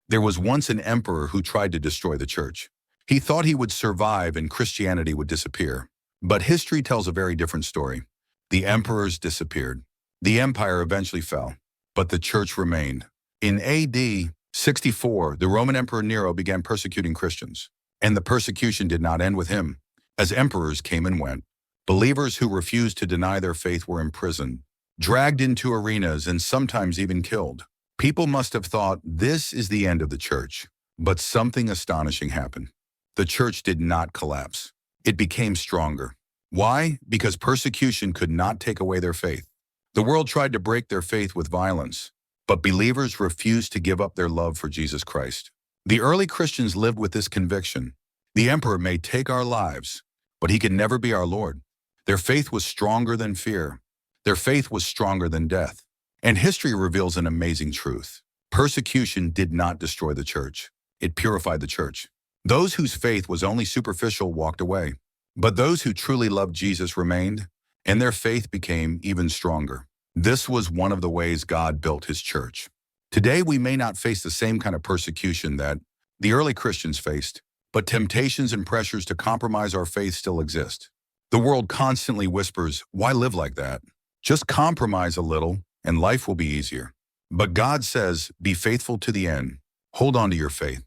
There was once an emperor who tried to destroy the church. He thought he would survive and Christianity would disappear. But history tells a very different story. The emperors disappeared. The empire eventually fell, but the church remained. In AD 64, the Roman Emperor Nero began persecuting Christians. And the persecution did not end with him. As emperors came and went, believers who refused to deny their faith were imprisoned, dragged into arenas, and sometimes even killed. People must have thought this is the end of the church. But something astonishing happened. The church did not collapse. It became stronger. Why? Because persecution could not take away their faith. The world tried to break their faith with violence, but believers refused to give up their love for Jesus Christ. The early Christians lived with this conviction. The emperor may take our lives, but he can never be our Lord. Their faith was stronger than fear. Their faith was stronger than death. And history reveals an amazing truth. Persecution did not destroy the church. It purified the church. Those whose faith was only superficial walked away. But those who truly loved Jesus remained, and their faith became even stronger. This was one of the ways God built his church. Today, we may not face the same kind of persecution that the early Christians faced, but temptations and pressures to compromise our faith still exist. The world constantly whispers, "Why live like that? Just compromise a little, and life will be easier." But God says, "Be faithful to the end. Hold on to your faith."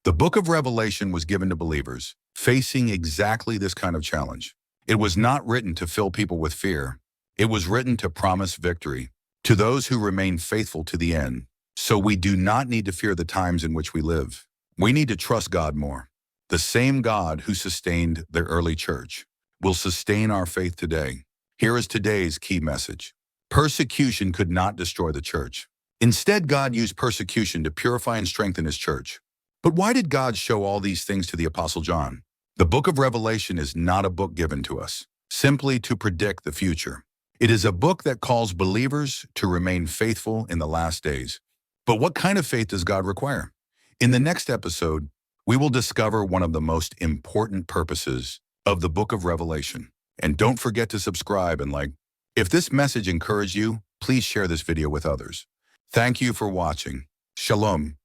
The book of Revelation was given to believers facing exactly this kind of challenge. It was not written to fill people with fear. It was written to promise victory to those who remain faithful to the end. So we do not need to fear the times in which we live. We need to trust God more. The same God who sustained the early church will sustain our faith today. Here is today's key message. Persecution could not destroy the church. Instead, God used persecution to purify and strengthen his church. But why did God show all these things to the Apostle John? The book of Revelation is not a book given to us simply to predict the future. It is a book that calls believers to remain faithful in the last days. But what kind of faith does God require? In the next episode, we will discover one of the most important purposes of the book of Revelation. And don't forget to subscribe and like. If this message encouraged you, please share this video with others. Thank you for watching. Shalom.